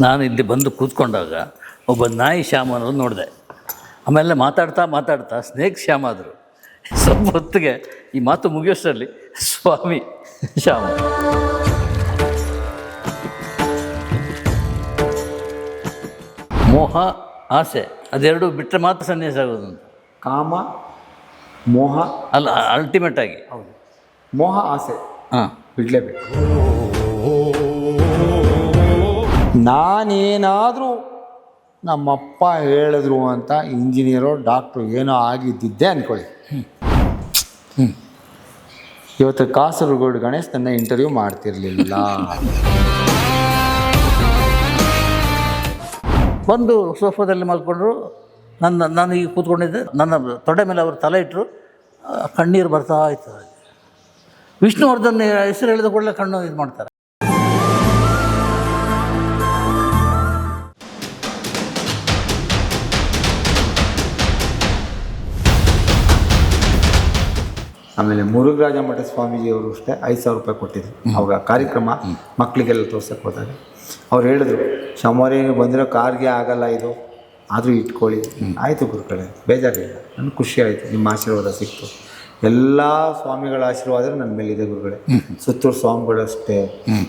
ನಾನು ಇಲ್ಲಿ ಬಂದು ಕೂತ್ಕೊಂಡಾಗ ಒಬ್ಬ ನಾಯಿ ಶ್ಯಾಮ ಅನ್ನೋದು ನೋಡಿದೆ. ಆಮೇಲೆ ಮಾತಾಡ್ತಾ ಸ್ನೇಕ್ ಶ್ಯಾಮ ಆದರು. ಸ್ವಲ್ಪ ಹೊತ್ತಿಗೆ ಈ ಮಾತು ಮುಗಿಯೋಷ್ಟರಲ್ಲಿ ಸ್ವಾಮಿ ಶ್ಯಾಮ. ಮೋಹ ಆಸೆ ಅದೆರಡು ಬಿಟ್ಟರೆ ಮಾತ್ರ ಸನ್ಯಾಸ ಆಗೋದು ಅಂತ. ಕಾಮ ಮೋಹ ಅಲ್ಲ, ಅಲ್ಟಿಮೇಟ್ ಆಗಿ. ಹೌದು, ಮೋಹ ಆಸೆ ಹಾಂ, ಬಿಡಲೇಬೇಕು. ನಾನೇನಾದರೂ ನಮ್ಮಪ್ಪ ಹೇಳಿದ್ರು ಅಂತ ಇಂಜಿನಿಯರು ಡಾಕ್ಟ್ರು ಏನೋ ಆಗಿದ್ದಿದ್ದೆ ಅಂದ್ಕೊಳ್ಳಿ. ಇವತ್ತು ಕಾಸರಗೋಡು ಗಣೇಶ್ ನನ್ನ ಇಂಟರ್ವ್ಯೂ ಮಾಡ್ತಿರ್ಲಿಲ್ಲ. ಬಂದು ಸೋಫಾದಲ್ಲಿ ಮಲ್ಕೊಂಡ್ರು. ನಾನು ಈಗ ಕೂತ್ಕೊಂಡಿದ್ದೆ, ನನ್ನ ತೊಡೆ ಮೇಲೆ ಅವರು ತಲೆ ಇಟ್ಟರು. ಕಣ್ಣೀರು ಬರ್ತಾ ಇತ್ತು. ವಿಷ್ಣುವರ್ಧನ್ ಹೆಸರು ಹೇಳಿದ ಕೂಡಲೇ ಕಣ್ಣು ಇದು ಮಾಡ್ತಾರೆ. ಆಮೇಲೆ ಮುರುಘರಾಜ ಮಠ ಸ್ವಾಮೀಜಿಯವರು ಅಷ್ಟೇ 5,000 ರೂಪಾಯಿ ಕೊಟ್ಟಿದ್ರು. ಅವಾಗ ಕಾರ್ಯಕ್ರಮ ಮಕ್ಕಳಿಗೆಲ್ಲ ತೋರ್ಸಕ್ಕೆ ಹೋದಾಗ ಅವ್ರು ಹೇಳಿದ್ರು, ಶಮರೇನು ಬಂದಿರೋ ಕಾರ್ಗೆ ಆಗಲ್ಲ ಇದು, ಆದರೂ ಇಟ್ಕೊಳ್ಳಿ. ಆಯಿತು ಗುರುಗಳೇ, ಬೇಜಾರಿಲ್ಲ, ನನಗೆ ಖುಷಿ ಆಯಿತು, ನಿಮ್ಮ ಆಶೀರ್ವಾದ ಸಿಕ್ತು. ಎಲ್ಲ ಸ್ವಾಮಿಗಳ ಆಶೀರ್ವಾದ ನನ್ನ ಮೇಲಿದೆ ಗುರುಗಳೇ. ಸುತ್ತೂರು ಸ್ವಾಮಿಗಳು ಅಷ್ಟೇ,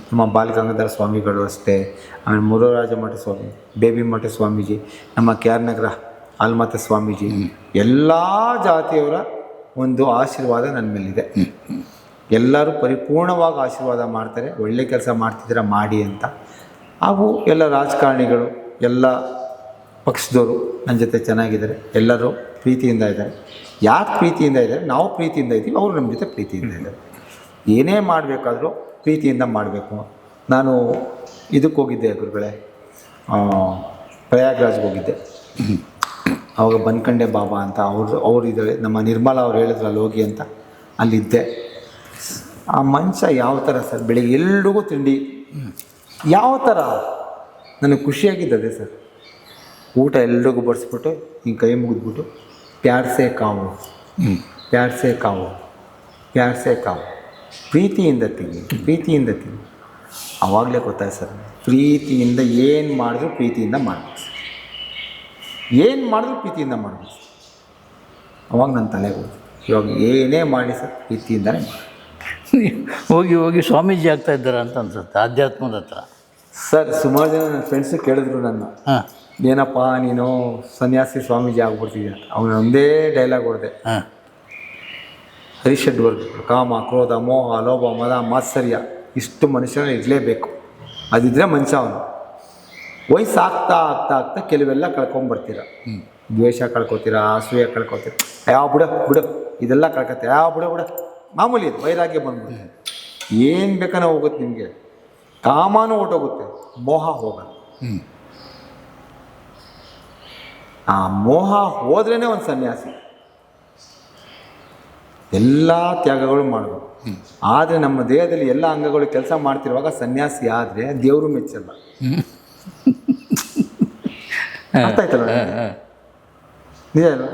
ನಮ್ಮ ಬಾಲಗಂಗಾಧರ ಸ್ವಾಮಿಗಳು ಅಷ್ಟೇ, ಆಮೇಲೆ ಮುರುಘರಾಜ ಮಠ ಸ್ವಾಮಿ, ಬೇಬಿ ಮಠ ಸ್ವಾಮೀಜಿ, ನಮ್ಮ KR ನಗರ ಆಲ್ಮತ ಸ್ವಾಮೀಜಿ, ಎಲ್ಲ ಜಾತಿಯವರ ಒಂದು ಆಶೀರ್ವಾದ ನನ್ನ ಮೇಲಿದೆ. ಎಲ್ಲರೂ ಪರಿಪೂರ್ಣವಾಗಿ ಆಶೀರ್ವಾದ ಮಾಡ್ತಾರೆ, ಒಳ್ಳೆ ಕೆಲಸ ಮಾಡ್ತಿದ್ದೀರ ಮಾಡಿ ಅಂತ. ಹಾಗೂ ಎಲ್ಲ ರಾಜಕಾರಣಿಗಳು, ಎಲ್ಲ ಪಕ್ಷದವರು ನನ್ನ ಜೊತೆ ಚೆನ್ನಾಗಿದ್ದಾರೆ, ಎಲ್ಲರೂ ಪ್ರೀತಿಯಿಂದ ಇದ್ದಾರೆ. ಯಾಕೆ ಪ್ರೀತಿಯಿಂದ ಇದ್ದಾರೆ? ನಾವು ಪ್ರೀತಿಯಿಂದ ಇದ್ದೀವಿ, ಅವರು ನಮ್ಮ ಜೊತೆ ಪ್ರೀತಿಯಿಂದ ಇದ್ದಾರೆ. ಏನೇ ಮಾಡಬೇಕಾದ್ರೂ ಪ್ರೀತಿಯಿಂದ ಮಾಡಬೇಕು. ನಾನು ಇದಕ್ಕೆ ಹೋಗಿದ್ದೆ ಗುರುಗಳೇ, ಪ್ರಯಾಗ್ರಾಜ್ಗೆ ಹೋಗಿದ್ದೆ. ಅವಾಗ ಬನ್ಕಂಡೆ ಬಾಬಾ ಅಂತ ಅವ್ರು ಇದ್ದಾರೆ, ನಮ್ಮ ನಿರ್ಮಲಾ ಅವ್ರು ಹೇಳಿದ್ರು ಅಲ್ಲಿ ಹೋಗಿ ಅಂತ. ಅಲ್ಲಿದ್ದೆ. ಆ ಮನುಷ್ಯ ಯಾವ ಥರ ಸರ್, ಬೆಳಿಗ್ಗೆ ಎಲ್ರಿಗೂ ತಿಂಡಿ ಯಾವ ಥರ ನನಗೆ ಖುಷಿಯಾಗಿದ್ದದೆ ಸರ್. ಊಟ ಎಲ್ರಿಗೂ ಬಡಿಸ್ಬಿಟ್ಟು ಹಿಂಗೆ ಕೈ ಮುಗಿದ್ಬಿಟ್ಟು ಪ್ಯಾರ್ಸೆ ಕಾವು ಪ್ಯಾರ್ಸೆ ಕಾವು ಪ್ಯಾರ್ಸೆ ಕಾವು, ಪ್ರೀತಿಯಿಂದ ತಿನ್ನಿ. ಆವಾಗಲೇ ಗೊತ್ತಾಯ್ತು ಸರ್, ಪ್ರೀತಿಯಿಂದ ಏನು ಮಾಡಿದ್ರು ಪ್ರೀತಿಯಿಂದ ಮಾಡಬೇಕು, ಏನು ಮಾಡಿದ್ರು ಪ್ರೀತಿಯಿಂದ ಮಾಡಬೇಕು. ಅವಾಗ ನನ್ನ ತಲೆಗೆ ಹೋಯ್ತು, ಇವಾಗ ಏನೇ ಮಾಡಿ ಸರ್ ಪ್ರೀತಿಯಿಂದಲೇ ಮಾಡಿ. ಹೋಗಿ ಸ್ವಾಮೀಜಿ ಆಗ್ತಾ ಇದ್ದಾರೆ ಅಂತ ಅನ್ಸುತ್ತೆ ಆಧ್ಯಾತ್ಮದ ಹತ್ರ. ಸರ್ ಸುಮಾರು ಜನ ನನ್ನ ಫ್ರೆಂಡ್ಸು ಕೇಳಿದ್ರು ನನ್ನ, ಏನಪ್ಪ ನೀನು ಸನ್ಯಾಸಿ ಸ್ವಾಮೀಜಿ ಆಗ್ಬಿಡ್ತಿದ್ಯ ಅಂತ. ಅವನ ಒಂದೇ ಡೈಲಾಗ್ ಹೊಡೆದೆ, ಹರಿಷಡ್ ವರ್ಗಗಳು ಕಾಮ ಕ್ರೋಧ ಮೋಹ ಲೋಭ ಮದ ಮಾತ್ಸರ್ಯ ಇಷ್ಟು ಮನುಷ್ಯನ ಇರಲೇಬೇಕು. ಅದಿದ್ದರೆ ಮನುಷ್ಯ ಅವನು. ವಯಸ್ಸು ಆಗ್ತಾ ಕೆಲವೆಲ್ಲ ಕಳ್ಕೊಂಬರ್ತೀರ. ದ್ವೇಷ ಕಳ್ಕೊತೀರ, ಅಸೂಯೆ ಕಳ್ಕೊತೀರ, ಯಾವ ಬಿಡು ಇದೆಲ್ಲ ಕಳ್ಕೊತೀರ, ಯಾವ ಬಿಡ ಮಾಮೂಲಿ ಇದು ವೈರಾಗ್ಯ ಬಂದ್ಬಿಡುತ್ತೆ. ಏನು ಬೇಕಾನೋ ಹೋಗುತ್ತೆ ನಿಮಗೆ, ಕಾಮನೂ ಹೊಟ್ಟೋಗುತ್ತೆ, ಮೋಹ ಹೋಗಲ್ಲ. ಆ ಮೋಹ ಹೋದ್ರೇ ಒಂದು ಸನ್ಯಾಸಿ. ಎಲ್ಲ ತ್ಯಾಗಗಳು ಮಾಡಬೇಕು. ಆದರೆ ನಮ್ಮ ದೇಹದಲ್ಲಿ ಎಲ್ಲ ಅಂಗಗಳು ಕೆಲಸ ಮಾಡ್ತಿರುವಾಗ ಸನ್ಯಾಸಿ ಆದರೆ ದೇವರು ಮೆಚ್ಚಲ್ಲ. ಅರ್ಥ ಆಯ್ತಲ್ಲ ನಿಜ ಅಲ್ಲ?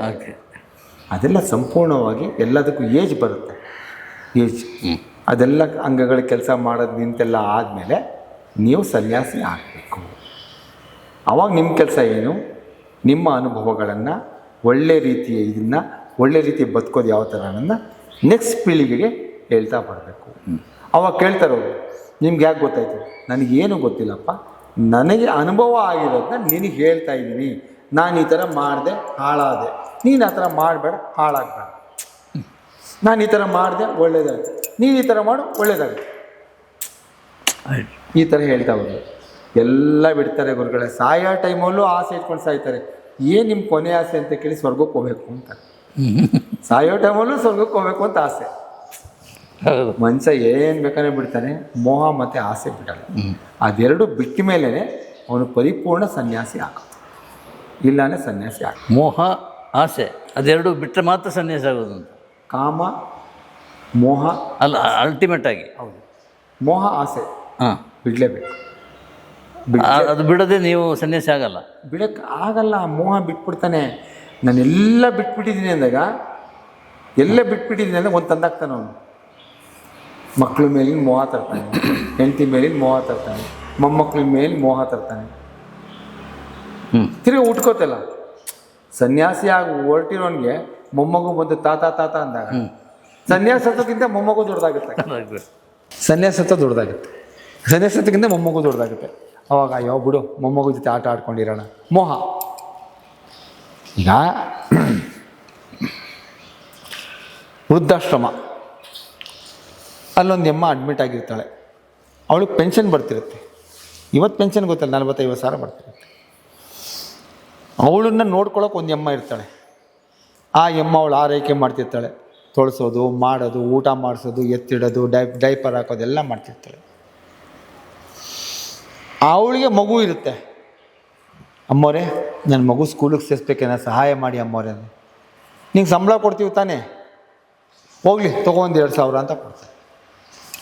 ಅದೆಲ್ಲ ಸಂಪೂರ್ಣವಾಗಿ ಎಲ್ಲದಕ್ಕೂ ಏಜ್ ಬರುತ್ತೆ. ಅದೆಲ್ಲ ಅಂಗಗಳ ಕೆಲಸ ಮಾಡೋದು ನಿಂತೆಲ್ಲ ಆದಮೇಲೆ ನೀವು ಸನ್ಯಾಸಿ ಆಗಬೇಕು. ಆವಾಗ ನಿಮ್ಮ ಕೆಲಸ ಏನು, ನಿಮ್ಮ ಅನುಭವಗಳನ್ನು ಒಳ್ಳೆ ರೀತಿಯ ಬದುಕೋದು ಯಾವ ಥರ ಅನ್ನೋದನ್ನ ನೆಕ್ಸ್ಟ್ ಪೀಳಿಗೆಗೆ ಹೇಳ್ತಾ ಬರಬೇಕು. ಅವಾಗ ಕೇಳ್ತಾರವರು, ನಿಮ್ಗೆ ಯಾಕೆ ಗೊತ್ತಾಯ್ತು? ನನಗೇನು ಗೊತ್ತಿಲ್ಲಪ್ಪ, ನನಗೆ ಅನುಭವ ಆಗಿರೋದನ್ನ ನಿನಗೆ ಹೇಳ್ತಾ ಇದ್ದೀನಿ. ನಾನು ಈ ಥರ ಮಾಡಿದೆ ಹಾಳಾದೆ, ನೀನು ಆ ಥರ ಮಾಡಬೇಡ ಹಾಳಾಗಬೇಡ. ನಾನು ಈ ಥರ ಮಾಡಿದೆ ಒಳ್ಳೇದಾಗುತ್ತೆ, ನೀನು ಈ ಥರ ಮಾಡು ಒಳ್ಳೇದಾಗುತ್ತೆ. ಈ ಥರ ಹೇಳ್ತಾ ಹೋದ್ರು. ಎಲ್ಲ ಬಿಡ್ತಾರೆ ಗುರುಗಳೇ. ಸಾಯೋ ಟೈಮಲ್ಲೂ ಆಸೆ ಇಟ್ಕೊಂಡು ಸಾಯ್ತಾರೆ. ಏನು ನಿಮ್ಮ ಕೊನೆ ಆಸೆ ಅಂತ ಕೇಳಿ ಸ್ವರ್ಗಕ್ಕೆ ಹೋಗ್ಬೇಕು ಅಂತ. ಸಾಯೋ ಟೈಮಲ್ಲೂ ಸ್ವರ್ಗಕ್ಕೆ ಹೋಗ್ಬೇಕು ಅಂತ ಆಸೆ. ಮನುಷ್ಯ ಏನು ಬೇಕಾದ್ರೆ ಬಿಡ್ತಾನೆ, ಮೋಹ ಮತ್ತು ಆಸೆ ಬಿಡಲ್ಲ. ಅದೆರಡು ಬಿಟ್ಟ ಮೇಲೇ ಅವನು ಪರಿಪೂರ್ಣ ಸನ್ಯಾಸಿ ಆಗೋದು, ಇಲ್ಲಾಂದರೆ ಸನ್ಯಾಸಿ ಆಗ. ಮೋಹ ಆಸೆ ಅದೆರಡು ಬಿಟ್ಟರೆ ಮಾತ್ರ ಸನ್ಯಾಸ ಆಗೋದು ಅಂತ. ಕಾಮ ಮೋಹ ಅಲ್ಲ, ಅಲ್ಟಿಮೇಟ್ ಆಗಿ. ಹೌದು, ಮೋಹ ಆಸೆ ಬಿಡಲೇಬೇಕು. ಅದು ಬಿಡದೆ ನೀವು ಸನ್ಯಾಸಿ ಆಗಲ್ಲ. ಬಿಡಕ್ಕೆ ಆಗಲ್ಲ, ಮೋಹ ಬಿಟ್ಬಿಡ್ತಾನೆ. ನಾನೆಲ್ಲ ಬಿಟ್ಬಿಟ್ಟಿದ್ದೀನಿ ಅಂದಾಗ, ಒಂದು ತಂದಾಗ್ತಾನೆ ಅವನು. ಮಕ್ಕಳ ಮೇಲಿನ ಮೋಹ ತರ್ತಾನೆ, ಹೆಂಡತಿ ಮೇಲಿನ ಮೋಹ ತರ್ತಾನೆ, ಮೊಮ್ಮಕ್ಕಳ ಮೇಲೆ ಮೋಹ ತರ್ತಾನೆ, ತಿರ್ಗಿ ಉಟ್ಕೋತಲ್ಲ. ಸನ್ಯಾಸಿಯಾಗಿ ಹೊರಟಿರೋನ್ಗೆ ಮೊಮ್ಮಗು ಬಂದು ತಾತ ತಾತ ಅಂದಾಗ ಸನ್ಯಾಸತ್ವಕ್ಕಿಂತ ಮೊಮ್ಮಗು ದೊಡ್ಡದಾಗುತ್ತೆ. ಸನ್ಯಾಸತ್ವ ದೊಡ್ಡದಾಗುತ್ತೆ, ಸನ್ಯಾಸತ್ವಕ್ಕಿಂತ ಮೊಮ್ಮಗು ದೊಡ್ಡದಾಗುತ್ತೆ. ಅವಾಗ ಅಯ್ಯೋ ಬಿಡು ಮೊಮ್ಮಗು ಜೊತೆ ಆಟ ಆಡ್ಕೊಂಡಿರೋಣ, ಮೋಹ. ಈಗ ವೃದ್ಧಾಶ್ರಮ, ಅಲ್ಲೊಂದು ಅಮ್ಮ ಅಡ್ಮಿಟ್ ಆಗಿರ್ತಾಳೆ. ಅವಳಿಗೆ ಪೆನ್ಷನ್ ಬರ್ತಿರುತ್ತೆ. ಇವತ್ತು ಪೆನ್ಷನ್ ಗೊತ್ತಲ್ಲ, 40-50 ಸಾವಿರ ಬರ್ತಿರುತ್ತೆ. ಅವಳನ್ನು ನೋಡ್ಕೊಳ್ಳೋಕೆ ಒಂದು ಅಮ್ಮ ಇರ್ತಾಳೆ. ಆ ಅಮ್ಮ ಅವಳು ಆರೈಕೆ ಮಾಡ್ತಿರ್ತಾಳೆ. ತೊಳಸೋದು, ಮಾಡೋದು, ಊಟ ಮಾಡಿಸೋದು, ಎತ್ತಿಡೋದು, ಡೈಪರ್ ಹಾಕೋದು ಎಲ್ಲ ಮಾಡ್ತಿರ್ತಾಳೆ. ಅವಳಿಗೆ ಮಗು ಇರುತ್ತೆ. ಅಮ್ಮೋರೆ ನನ್ನ ಮಗು ಸ್ಕೂಲಿಗೆ ಸೇರಿಸ್ಬೇಕೇನ, ಸಹಾಯ ಮಾಡಿ ಅಮ್ಮೋರೆ. ನಿಂಗೆ ಸಂಬಳ ಕೊಡ್ತೀವಿ ತಾನೇ, ಹೋಗಲಿ ತೊಗೊಂಡು 2,000 ಅಂತ ಕೊಡ್ತಾರೆ.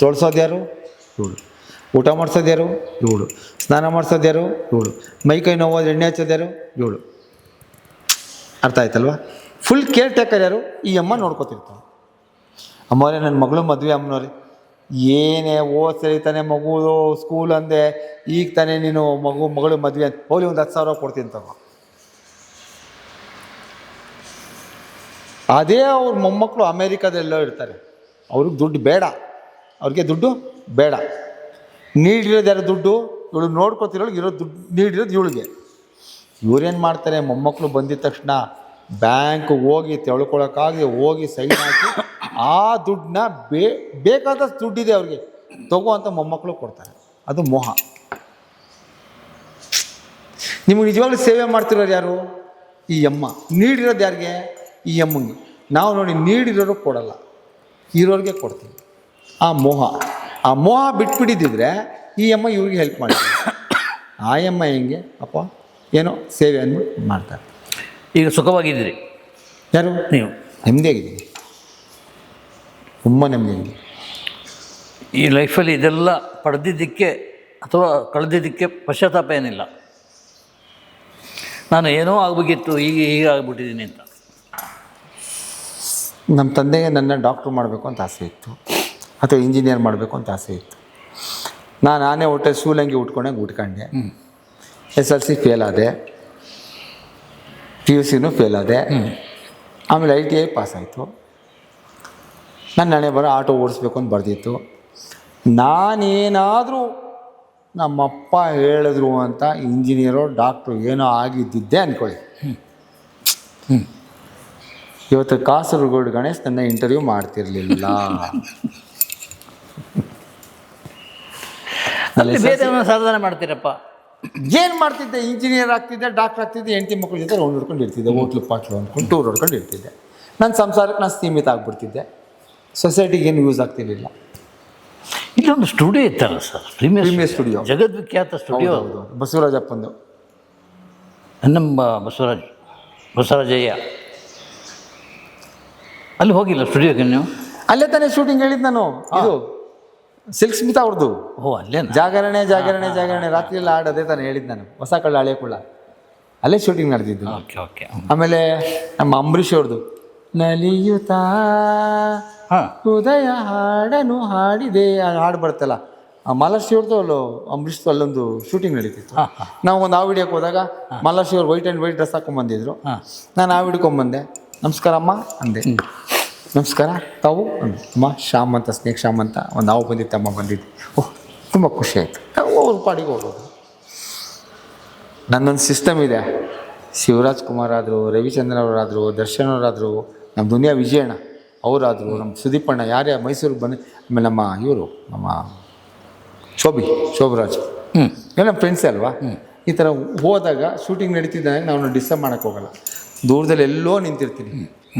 ತೊಳ್ಸೋದು ಯಾರು? ಇವಳು. ಊಟ ಮಾಡಿಸೋದು ಯಾರು? ಇವಳು. ಸ್ನಾನ ಮಾಡಿಸೋದು ಯಾರು? ಇವಳು. ಮೈಕೈ ನೋವು ಎಣ್ಣೆ ಹಚ್ಚೋದು ಯಾರು? ಇವಳು. ಅರ್ಥ ಆಯ್ತಲ್ವ? ಫುಲ್ ಕೇರ್ ಟೇಕರ್ ಯಾರು? ಈ ಅಮ್ಮ ನೋಡ್ಕೊತಿರ್ತಾಳೆ. ಅಮ್ಮವರೇ ನನ್ನ ಮಗಳು ಮದುವೆ ಅಮ್ಮನವ್ರೆ. ಏನೇ ಸರಿ ತಾನೇ ಮಗು ಸ್ಕೂಲ್ ಅಂದೆ, ಈಗ ತಾನೇ ನೀನು ಮಗಳು ಮದುವೆ ಅಂತ ಹೋಗ್ಲಿ ಒಂದು 10,000 ಕೊಡ್ತೀನಿ ತಗೋ. ಅದೇ ಅವ್ರ ಮೊಮ್ಮಕ್ಕಳು ಅಮೇರಿಕಾದೆಲ್ಲೋ ಇರ್ತಾರೆ. ಅವ್ರಿಗೆ ದುಡ್ಡು ಬೇಡ, ಅವ್ರಿಗೆ ದುಡ್ಡು ಬೇಡ. ನೀಡಿರೋದು ಯಾರು ದುಡ್ಡು? ಇವಳು ನೋಡ್ಕೊತಿರೋಳಿಗೆ ಇರೋ ದುಡ್ಡು ನೀಡಿರೋದು ಇವಳಿಗೆ. ಇವ್ರೇನು ಮಾಡ್ತಾರೆ, ಮೊಮ್ಮಕ್ಕಳು ಬಂದಿದ ತಕ್ಷಣ ಬ್ಯಾಂಕ್ ಹೋಗಿ ತೆಳ್ಕೊಳಕ್ಕಾಗಿ ಹೋಗಿ ಸೈನ್ ಹಾಕಿ ಆ ದುಡ್ಡನ್ನ ಬೇಕಾದಷ್ಟು ದುಡ್ಡಿದೆ ಅವ್ರಿಗೆ ತಗೋ ಅಂತ ಮೊಮ್ಮಕ್ಕಳು ಕೊಡ್ತಾರೆ. ಅದು ಮೋಹ. ನಿಮಗೆ ನಿಜವಾಗ್ಲೂ ಸೇವೆ ಮಾಡ್ತಿರೋರು ಯಾರು? ಈ ಅಮ್ಮ. ನೀಡಿರೋದು ಯಾರಿಗೆ? ಈ ಅಮ್ಮಂಗೆ. ನಾವು ನೋಡಿ ನೀಡಿರೋರು ಕೊಡಲ್ಲ, ಇರೋರಿಗೆ ಕೊಡ್ತೀವಿ. ಆ ಮೋಹ. ಆ ಮೋಹ ಬಿಟ್ಬಿಟ್ಟಿದ್ದಿದ್ರೆ ಈ ಅಮ್ಮ ಇವ್ರಿಗೆ ಹೆಲ್ಪ್ ಮಾಡಿದ್ರು. ಆ ಅಮ್ಮ ಹೆಂಗೆ ಅಪ್ಪ ಏನೋ ಸೇವೆ ಅಂದ್ಬಿಟ್ಟು ಮಾಡ್ತಾರೆ. ಈಗ ಸುಖವಾಗಿದ್ದೀರಿ ಯಾರು? ನೀವು. ನೆಮ್ಮದಿಯಾಗಿದ್ದೀನಿ, ತುಂಬ ನೆಮ್ಮದಿಯಾಗಿದೆ. ಈ ಲೈಫಲ್ಲಿ ಇದೆಲ್ಲ ಪಡೆದಿದ್ದಕ್ಕೆ ಅಥವಾ ಕಳೆದಿದ್ದಕ್ಕೆ ಪಶ್ಚಾತ್ತಾಪ ಏನಿಲ್ಲ. ನಾನು ಏನೋ ಆಗಬೇಕಿತ್ತು, ಈಗ ಆಗ್ಬಿಟ್ಟಿದ್ದೀನಿ ಅಂತ. ನಮ್ಮ ತಂದೆಗೆ ನನ್ನ ಡಾಕ್ಟ್ರು ಮಾಡಬೇಕು ಅಂತ ಆಸೆ ಇತ್ತು, ಅಥವಾ ಇಂಜಿನಿಯರ್ ಮಾಡಬೇಕು ಅಂತ ಆಸೆ ಇತ್ತು. ನಾನೇ ಹೊಟ್ಟೆ ಸೂಲಂಗಿ ಉಟ್ಕೊಂಡಂಗೆ ಉಟ್ಕೊಂಡೆ. SLC ಫೇಲ್ ಆದೆ, PUCನೂ ಫೇಲ್ ಆದೆ. ಆಮೇಲೆ ITI ಪಾಸ್ ಆಯಿತು. ನನ್ನ ಹಣೆ ಬರೋ ಆಟೋ ಓಡಿಸ್ಬೇಕು ಅಂತ ಬರ್ದಿತ್ತು. ನಾನೇನಾದರೂ ನಮ್ಮಪ್ಪ ಹೇಳಿದ್ರು ಅಂತ ಇಂಜಿನಿಯರೋ ಡಾಕ್ಟ್ರು ಏನೋ ಆಗಿದ್ದಿದ್ದೆ ಅಂದ್ಕೊಳ್ಳಿ. ಇವತ್ತು ಕಾಸರಗೋಡು ಗಣೇಶ್ ನನ್ನ ಇಂಟರ್ವ್ಯೂ ಮಾಡ್ತಿರ್ಲಿಲ್ಲ. ಬೇರೆ ಸಾಧನೆ ಮಾಡ್ತೀರಪ್ಪ. ಏನು ಮಾಡ್ತಿದ್ದೆ? ಇಂಜಿನಿಯರ್ ಆಗ್ತಿದ್ದೆ, ಡಾಕ್ಟರ್ ಆಗ್ತಿದ್ದೆ, ಹೆಂಡತಿ ಮಕ್ಕಳ ಜೊತೆ ರೌಂಡ್ ಹೊಡ್ಕೊಂಡು ಇರ್ತಿದ್ದೆ, ಹೋಟ್ಲು ಪಾಟ್ಲು ಅಂದ್ಕೊಂಡು ಟೂರ್ ಹೊಡ್ಕೊಂಡು ಇರ್ತಿದ್ದೆ. ನನ್ನ ಸಂಸಾರಕ್ಕೆ ನಾನು ಸೀಮಿತ ಆಗಿಬಿಡ್ತಿದ್ದೆ. ಸೊಸೈಟಿಗೆ ಏನು ಯೂಸ್ ಆಗ್ತಿರ್ಲಿಲ್ಲ. ಇಲ್ಲೊಂದು ಸ್ಟುಡಿಯೋ ಇತ್ತಲ್ಲ ಸರ್, ಪ್ರೀಮಿಯರ್ ಸ್ಟುಡಿಯೋ, ಜಗದ್ವಿಖ್ಯಾತ ಸ್ಟುಡಿಯೋ. ಬಸವರಾಜಪ್ಪಂದು. ನಮ್ಮ ಬಸವರಾಜಯ್ಯ. ಅಲ್ಲಿ ಹೋಗಿಲ್ಲ ಸ್ಟುಡಿಯೋಗೆ ನೀವು? ಅಲ್ಲೇ ತಾನೇ ಶೂಟಿಂಗ್ ಹೇಳಿದ್ದು ನಾನು. ಇದು ಸಿಲ್ಕ್ ಸ್ಮಿತಾ ಅವ್ರದ್ದು. ಅಲ್ಲೇ ಜಾಗರಣೆ ಜಾಗರಣೆ ಜಾಗರಣೆ ರಾತ್ರಿ ಎಲ್ಲ ಆಡೋದೇ ತಾನೇ ಹೇಳಿದ್ದು ನಾನು. ಹೊಸ ಕಳ್ಳ ಹಳೆ ಕುಳ್ಳ ಅಲ್ಲೇ ಶೂಟಿಂಗ್ ನಡೆದಿದ್ದು. ಓಕೆ. ಆಮೇಲೆ ನಮ್ಮ ಅಂಬರೀಷ್ ಅವ್ರದ್ದು ನಲಿಯುತ್ತಾ ಹೃದಯ ಹಾಡನು ಹಾಡಿದೆ ಹಾಡು ಬರ್ತಲ್ಲ, ಮಾಲಾಶ್ರೀ ಅವ್ರದ್ದು ಅಲ್ಲೋ ಅಂಬರೀಷ್ದು ಅಲ್ಲೊಂದು ಶೂಟಿಂಗ್ ನಡೀತಿತ್ತು. ನಾವು ಒಂದು ಆವಿಡಿಯೋಕ್ಕೆ ಹೋದಾಗ ಮಾಲಾಶ್ರೀ ಅವ್ರು ವೈಟ್ ಆ್ಯಂಡ್ ವೈಟ್ ಡ್ರೆಸ್ ಹಾಕೊಂಡ್ಬಂದಿದ್ರು. ನಾನು ಆವಿಡ್ಕೊಂಬಂದೆ. ನಮಸ್ಕಾರ ಅಮ್ಮ ಅಂದೆ. ನಮಸ್ಕಾರ ತಾವು ಅಂದೆ. ಅಮ್ಮ ಶ್ಯಾಮ್ ಅಂತ, ಸ್ನೇಕ್ ಶ್ಯಾಮ್ ಅಂತ ಒಂದು ಹಾವು ಬಂದಿತ್ತು, ಅಮ್ಮ ಬಂದಿದ್ದು. ಓಹ್ ತುಂಬ ಖುಷಿ ಆಯಿತು. ಅವ್ರ ಪಾಡಿಗೆ ಹೋಗೋದು. ನನ್ನೊಂದು ಸಿಸ್ಟಮ್ ಇದೆ. ಶಿವರಾಜ್ ಕುಮಾರ್ ಆದರು, ರವಿಚಂದ್ರನ್ ಅವರಾದರು, ದರ್ಶನ್ ಅವರಾದರು, ನಮ್ಮ ದುನಿಯಾ ವಿಜಯಣ್ಣ ಅವರಾದರು, ನಮ್ಮ ಸುದೀಪಣ್ಣ, ಯಾರೇ ಮೈಸೂರಿಗೆ ಬಂದು, ಆಮೇಲೆ ನಮ್ಮ ಇವರು ನಮ್ಮ ಶೋಭರಾಜ್ ಎಲ್ಲ ನಮ್ಮ ಫ್ರೆಂಡ್ಸೇ ಅಲ್ವಾ. ಈ ಥರ ಹೋದಾಗ ಶೂಟಿಂಗ್ ನಡೀತಿದ್ದಾಗ ನಾವು ಡಿಸ್ಟರ್ಬ್ ಮಾಡೋಕ್ಕೆ ಹೋಗಲ್ಲ. ದೂರದಲ್ಲಿ ಎಲ್ಲೋ ನಿಂತಿರ್ತೀನಿ,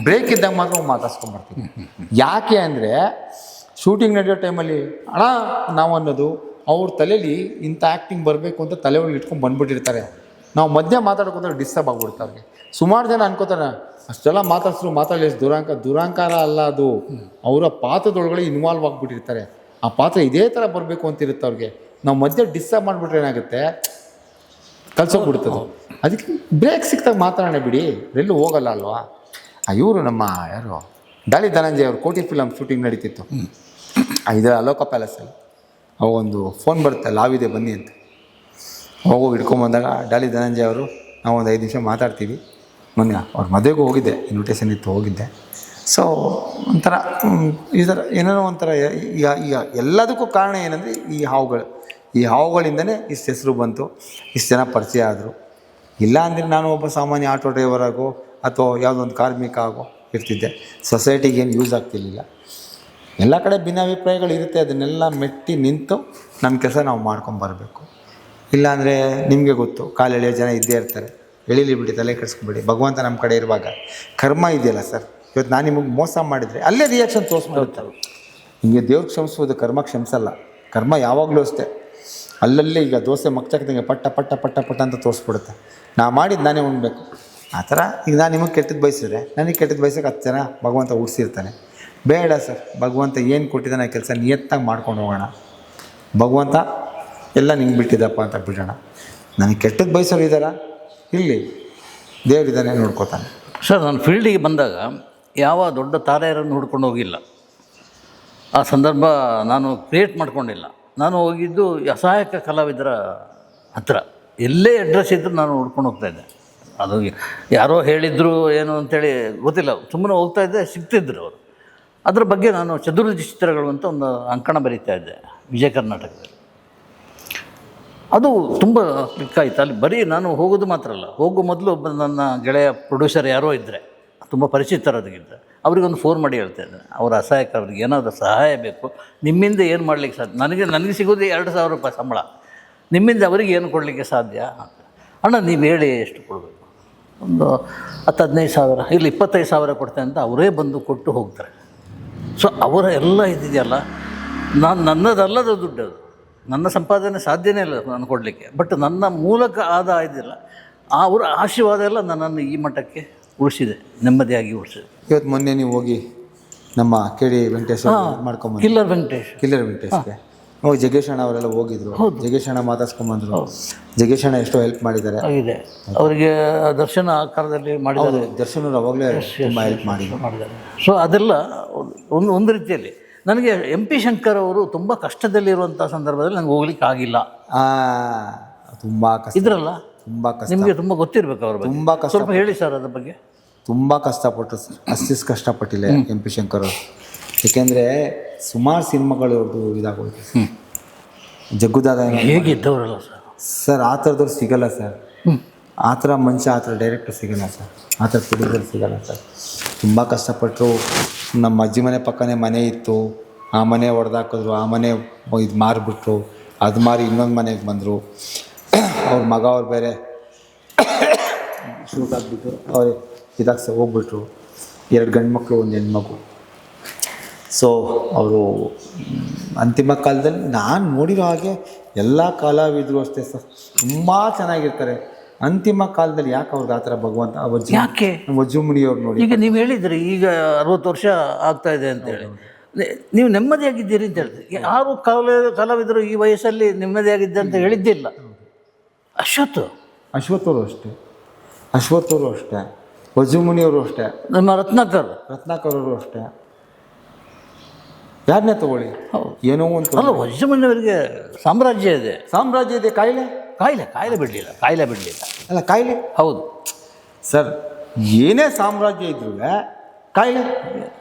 ಬ್ರೇಕ್ ಇದ್ದಾಗ ಮಾತ್ರ ಮಾತಾಡ್ಸ್ಕೊಂಬರ್ತೀನಿ. ಯಾಕೆ ಅಂದರೆ ಶೂಟಿಂಗ್ ನಡೆಯೋ ಟೈಮಲ್ಲಿ ಅಣ್ಣ ನಾವು ಅನ್ನೋದು ಅವ್ರ ತಲೆಯಲ್ಲಿ ಇಂಥ ಆ್ಯಕ್ಟಿಂಗ್ ಬರಬೇಕು ಅಂತ ತಲೆ ಒಳಗೆ ಇಟ್ಕೊಂಡು ಬಂದುಬಿಟ್ಟಿರ್ತಾರೆ. ನಾವು ಮಧ್ಯೆ ಮಾತಾಡ್ಕೋತಾರೆ, ಡಿಸ್ಟರ್ಬ್ ಆಗ್ಬಿಡ್ತಾರೆ ಅವ್ರಿಗೆ. ಸುಮಾರು ಜನ ಅನ್ಕೋತಾರೆ ಅಷ್ಟೆಲ್ಲ ಮಾತಾಡಲಿ ದುರಾಂಕಾರ ಅಲ್ಲ ಅದು. ಅವರ ಪಾತ್ರದೊಳಗಡೆ ಇನ್ವಾಲ್ವ್ ಆಗಿಬಿಟ್ಟಿರ್ತಾರೆ. ಆ ಪಾತ್ರ ಇದೇ ಥರ ಬರಬೇಕು ಅಂತಿರುತ್ತೆ ಅವ್ರಿಗೆ. ನಾವು ಮಧ್ಯೆ ಡಿಸ್ಟರ್ಬ್ ಮಾಡಿಬಿಟ್ರೆ ಏನಾಗುತ್ತೆ, ಕಲ್ಸೋಗ್ಬಿಡ್ತದೆ. ಅದಕ್ಕೆ ಬ್ರೇಕ್ ಸಿಕ್ತಾಗ ಮಾತಾಡೋಣ ಬಿಡಿ, ಎಲ್ಲೂ ಹೋಗಲ್ಲ ಅಲ್ವಾ. ಇವರು ನಮ್ಮ ಯಾರು ಡಾಲಿ ಧನಂಜಯ ಅವರು ಕೋಟಿ ಫಿಲಮ್ ಶೂಟಿಂಗ್ ನಡೀತಿತ್ತು ಇದರ ಅಲೋಕ ಪ್ಯಾಲೇಸಲ್ಲಿ. ಅವಾಗೊಂದು ಫೋನ್ ಬರುತ್ತೆ, ಲಾವಿದೆ ಬನ್ನಿ ಅಂತ. ಹೋಗೋ ಹಿಡ್ಕೊಂಬಂದಾಗ ಡಾಲಿ ಧನಂಜಯ ಅವರು ನಾವು ಒಂದು 5 ನಿಮಿಷ ಮಾತಾಡ್ತೀವಿ. ಮೊನ್ನೆ ಅವ್ರ ಮದುವೆಗೂ ಹೋಗಿದ್ದೆ, ಇನ್ವಿಟೇಷನ್ ಇತ್ತು, ಹೋಗಿದ್ದೆ. ಸೊ ಒಂಥರ ಈ ಥರ ಏನೇನೋ ಒಂಥರ ಈಗ ಈಗ ಎಲ್ಲದಕ್ಕೂ ಕಾರಣ ಏನಂದರೆ ಈ ಹಾವುಗಳಿಂದನೇ ಇಷ್ಟು ಹೆಸರು ಬಂತು, ಇಷ್ಟು ಜನ ಪರಿಚಯ ಆದರು. ಇಲ್ಲ ಅಂದರೆ ನಾನು ಒಬ್ಬ ಸಾಮಾನ್ಯ ಆಟೋ ಡ್ರೈವರ್ ಆಗೋ ಅಥವಾ ಯಾವುದೋ ಒಂದು ಕಾರ್ಮಿಕ ಆಗೋ ಇರ್ತಿದ್ದೆ. ಸೊಸೈಟಿಗೆ ಏನು ಯೂಸ್ ಆಗ್ತಿರ್ಲಿಲ್ಲ. ಎಲ್ಲ ಕಡೆ ಭಿನ್ನಾಭಿಪ್ರಾಯಗಳು ಇರುತ್ತೆ, ಅದನ್ನೆಲ್ಲ ಮೆಟ್ಟಿ ನಿಂತು ನಮ್ಮ ಕೆಲಸ ನಾವು ಮಾಡ್ಕೊಂಬರ್ಬೇಕು. ಇಲ್ಲಾಂದರೆ ನಿಮಗೆ ಗೊತ್ತು, ಕಾಲು ಎಳೆಯೋ ಜನ ಇದ್ದೇ ಇರ್ತಾರೆ. ಎಳೀಲಿ ಬಿಡಿ, ತಲೆ ಕೆಡಿಸ್ಕೊಬೇಡಿ. ಭಗವಂತ ನಮ್ಮ ಕಡೆ ಇರುವಾಗ ಕರ್ಮ ಇದೆಯಲ್ಲ ಸರ್, ಇವತ್ತು ನಾನು ನಿಮಗೆ ಮೋಸ ಮಾಡಿದರೆ ಅಲ್ಲೇ ರಿಯಾಕ್ಷನ್ ತೋರಿಸ್ಬಿಡುತ್ತಲ್ಲ. ನಿಮಗೆ ದೇವ್ರು ಕ್ಷಮಿಸ್ಬೋದು, ಕರ್ಮ ಕ್ಷಮಿಸಲ್ಲ. ಕರ್ಮ ಯಾವಾಗಲೂ ಅಷ್ಟೇ, ಅಲ್ಲಲ್ಲೇ ಈಗ ದೋಸೆ ಮಗ್ಚಾಕ್ದಂಗೆ ಪಟ್ಟ ಪಟ್ಟ ಪಟ್ಟ ಪಟ್ಟ ಅಂತ ತೋರಿಸ್ಬಿಡುತ್ತೆ. ನಾ ಮಾಡಿದ್ದು ನಾನೇ ಉಣ್ಬೇಕು. ಆ ಥರ ಈಗ ನಾನು ನಿಮಗೆ ಕೆಟ್ಟದ್ದು ಬಯಸಿದ್ರೆ ನನಗೆ ಕೆಟ್ಟದ್ದು ಬಯಸೋಕೆ 10 ಜನ ಭಗವಂತ ಉಳಿಸಿರ್ತಾನೆ. ಬೇಡ ಸರ್, ಭಗವಂತ ಏನು ಕೊಟ್ಟಿದ್ದಾನೆ ಆ ಕೆಲಸ ನಿಯತ್ತಾಗಿ ಮಾಡ್ಕೊಂಡು ಹೋಗೋಣ. ಭಗವಂತ ಎಲ್ಲ ನಿಂಗೆ ಬಿಟ್ಟಿದ್ದಪ್ಪ ಅಂತ ಬಿಡೋಣ. ನನಗೆ ಕೆಟ್ಟದ್ದು ಬಯಸೋರು ಇದ್ದಾರಾ, ಇಲ್ಲಿ ದೇವರಿದ್ದಾನೆ, ನೋಡ್ಕೋತಾನೆ. ಸರ್, ನಾನು ಫೀಲ್ಡಿಗೆ ಬಂದಾಗ ಯಾವ ದೊಡ್ಡ ತಾರೆಯರನ್ನು ಹುಡ್ಕೊಂಡು ಹೋಗಿಲ್ಲ. ಆ ಸಂದರ್ಭ ನಾನು ಕ್ರಿಯೇಟ್ ಮಾಡ್ಕೊಂಡಿಲ್ಲ. ನಾನು ಹೋಗಿದ್ದು ಅಸಹಾಯಕ ಕಲಾವಿದರ ಹತ್ರ. ಎಲ್ಲೇ ಅಡ್ರೆಸ್ ಇದ್ದರೂ ನಾನು ಹುಡ್ಕೊಂಡು ಹೋಗ್ತಾಯಿದ್ದೆ. ಅದು ಯಾರೋ ಹೇಳಿದರು ಏನು ಅಂತೇಳಿ ಗೊತ್ತಿಲ್ಲ, ಸುಮ್ಮನೆ ಹೋಗ್ತಾಯಿದ್ದೆ, ಸಿಗ್ತಿದ್ರು ಅವರು. ಅದ್ರ ಬಗ್ಗೆ ನಾನು ಚದುರ್ಜಿ ಚಿತ್ರಗಳು ಅಂತ ಒಂದು ಅಂಕಣ ಬರೀತಾ ಇದ್ದೆ ವಿಜಯ ಕರ್ನಾಟಕದಲ್ಲಿ. ಅದು ತುಂಬ ಕ್ಲಿಕ್ ಆಯಿತು. ಅಲ್ಲಿ ಬರೀ ನಾನು ಹೋಗೋದು ಮಾತ್ರ ಅಲ್ಲ, ಹೋಗೋ ಮೊದಲು ಒಬ್ಬ ನನ್ನ ಗೆಳೆಯ ಪ್ರೊಡ್ಯೂಸರ್ ಯಾರೋ ಇದ್ದರೆ, ತುಂಬ ಪರಿಚಿತರೊಂದಿಗಿದ್ದರೆ, ಅವರಿಗೊಂದು ಫೋನ್ ಮಾಡಿ ಹೇಳ್ತಾ ಇದ್ದೆ, ಅವರ ಅಸಹಾಯಕರಿಗೆ ಏನಾದರೂ ಸಹಾಯ ಬೇಕು, ನಿಮ್ಮಿಂದ ಏನು ಮಾಡಲಿಕ್ಕೆ ಸಾಧ್ಯ, ನನಗೆ ಸಿಗೋದು 2,000 ರೂಪಾಯಿ ಸಂಬಳ, ನಿಮ್ಮಿಂದ ಅವರಿಗೆ ಏನು ಕೊಡಲಿಕ್ಕೆ ಸಾಧ್ಯ ಅಂತ. ಅಣ್ಣ ನೀವು ಹೇಳಿ ಎಷ್ಟು ಕೊಡಬೇಕು, ಒಂದು 10-15 ಸಾವಿರ, ಇಲ್ಲಿ 25 ಸಾವಿರ ಕೊಡ್ತೇನೆ ಅಂತ ಅವರೇ ಬಂದು ಕೊಟ್ಟು ಹೋಗ್ತಾರೆ. ಸೊ ಅವರ ಎಲ್ಲ ಇದೆಯಲ್ಲ, ನನ್ನದಲ್ಲದ ದುಡ್ಡು, ಅದು ನನ್ನ ಸಂಪಾದನೆ ಸಾಧ್ಯನೇ ಇಲ್ಲ ನಾನು ಕೊಡಲಿಕ್ಕೆ. ಬಟ್ ನನ್ನ ಮೂಲಕ ಆದಾಯ ಇದಿಲ್ಲ, ಅವರ ಆಶೀರ್ವಾದ ಎಲ್ಲ ನನ್ನನ್ನು ಈ ಮಟ್ಟಕ್ಕೆ ಉಳಿಸಿದೆ, ನೆಮ್ಮದಿಯಾಗಿ ಉಳಿಸಿದೆ. ಇವತ್ತು ಮೊನ್ನೆ ನೀವು ಹೋಗಿ ನಮ್ಮ KD ವೆಂಕಟೇಶ್ ಮಾಡ್ಕೊಂಬಂದು, ಕಿಲ್ಲರ್ ವೆಂಕಟೇಶ್ಗೆ ಹೋಗಿ ಜಗ್ಗೇಶ್ ಅಣ್ಣ ಅವರೆಲ್ಲ ಹೋಗಿದ್ರು. ಜಗ್ಗೇಶ್ ಅಣ್ಣ ಮಾತಾಡ್ಸ್ಕೊಂಬಂದ್ರು. ಜಗ್ಗೇಶ್ ಅಣ್ಣ ಎಷ್ಟೋ ಹೆಲ್ಪ್ ಮಾಡಿದ್ದಾರೆ. ಆಗಿದೆ, ಅವರಿಗೆ ದರ್ಶನ ಆಕಾರದಲ್ಲಿ ಮಾಡಿದ್ದಾರೆ. ದರ್ಶನ ಅವಾಗಲೇ ತುಂಬ ಹೆಲ್ಪ್ ಮಾಡಿದ್ದಾರೆ. ಸೊ ಅದೆಲ್ಲ ಒಂದು ರೀತಿಯಲ್ಲಿ ನನಗೆ MP ಶಂಕರ್ ಅವರು ತುಂಬ ಕಷ್ಟದಲ್ಲಿರುವಂಥ ಸಂದರ್ಭದಲ್ಲಿ ನನಗೆ ಹೋಗ್ಲಿಕ್ಕೆ ಆಗಿಲ್ಲ. ತುಂಬ ಕಷ್ಟ ಇದ್ರಲ್ಲ, ತುಂಬ ಕಷ್ಟ, ನಿಮಗೆ ತುಂಬ ಗೊತ್ತಿರಬೇಕು ಅವ್ರ ಬಗ್ಗೆ. ತುಂಬ ಕಷ್ಟ. ಸ್ವಲ್ಪ ಹೇಳಿ ಸರ್ ಅದ್ರ ಬಗ್ಗೆ. ತುಂಬ ಕಷ್ಟಪಟ್ಟರು ಸರ್, ಅಷ್ಟಿಷ್ಟು ಕಷ್ಟಪಟ್ಟಿಲ್ಲ MP ಶಂಕರ್ ಅವರು. ಏಕೆಂದರೆ ಸುಮಾರು ಸಿನಿಮಾಗಳು ಅವ್ರದ್ದು ಇದಾಗೋಯ್ತು. ಜಗ್ಗುದಾದ ಹೇಗಿದ್ದವರಲ್ಲ ಸರ್, ಆ ಥರದವ್ರು ಸಿಗಲ್ಲ ಸರ್. ಆ ಥರ ಮನುಷ್ಯ, ಆ ಥರ ಡೈರೆಕ್ಟರ್ ಸಿಗಲ್ಲ ಸರ್, ಆ ಥರ ಪ್ರೊಡ್ಯೂಸರ್ ಸಿಗಲ್ಲ ಸರ್. ತುಂಬ ಕಷ್ಟಪಟ್ಟರು. ನಮ್ಮ ಅಜ್ಜಿ ಮನೆ ಪಕ್ಕನೇ ಮನೆ ಇತ್ತು, ಆ ಮನೆ ಹೊಡೆದಾಕಿದ್ರು, ಆ ಮನೆ ಇದು ಮಾರಿಬಿಟ್ರು, ಅದು ಮಾರಿ ಇನ್ನೊಂದು ಮನೆಗೆ ಬಂದರು. ಅವ್ರ ಮಗ ಅವ್ರು ಬೇರೆ ಶೂಟ್ ಆಗಿಬಿಟ್ಟು ಅವ್ರು ಇದಾಗಿ ಹೋಗ್ಬಿಟ್ರು. 2 ಗಂಡು ಮಕ್ಕಳು, 1 ಹೆಣ್ಮಗು. ಸೊ ಅವರು ಅಂತಿಮ ಕಾಲದಲ್ಲಿ ನಾನು ನೋಡಿರೋ ಹಾಗೆ ಎಲ್ಲ ಕಲಾವಿದರು ಅಷ್ಟೇ ಸರ್, ತುಂಬ ಚೆನ್ನಾಗಿರ್ತಾರೆ. ಅಂತಿಮ ಕಾಲದಲ್ಲಿ ಯಾಕೆ ಅವ್ರಿಗೆ ಆ ಥರ ಭಗವಂತ ಯಾಕೆ ವಜ್ಜುಮುನಿಯವ್ರು ನೋಡಿ. ಈಗ ನೀವು ಹೇಳಿದ್ರಿ, ಈಗ 60 ವರ್ಷ ಆಗ್ತಾ ಇದೆ ಅಂತೇಳಿ, ನೀವು ನೆಮ್ಮದಿಯಾಗಿದ್ದೀರಿ ಅಂತ ಹೇಳ್ತೀರಿ. ಯಾರು ಕಲಾವಿದರು ಈ ವಯಸ್ಸಲ್ಲಿ ನೆಮ್ಮದಿಯಾಗಿದ್ದೆ ಅಂತ ಹೇಳಿದ್ದಿಲ್ಲ. ಅಶ್ವಥವರು ಅಷ್ಟೇ, ವಜ್ಜುಮುನಿಯವರು ಅಷ್ಟೇ, ನಮ್ಮ ರತ್ನಾಕರ್ ಅವರು ಅಷ್ಟೇ. ಯಾರನ್ನೇ ತಗೊಳ್ಳಿ, ಏನೋ ಒಂದು ಅಲ್ಲ, ವಜ್ರಮುನಿಯವರಿಗೆ ಸಾಮ್ರಾಜ್ಯ ಇದೆ. ಕಾಯಿಲೆ ಬಿಡಲಿಲ್ಲ ಅಲ್ಲ, ಕಾಯಿಲೆ ಹೌದು ಸರ್. ಏನೇ ಸಾಮ್ರಾಜ್ಯ ಇದ್ರೂ ಕಾಯಿಲೆ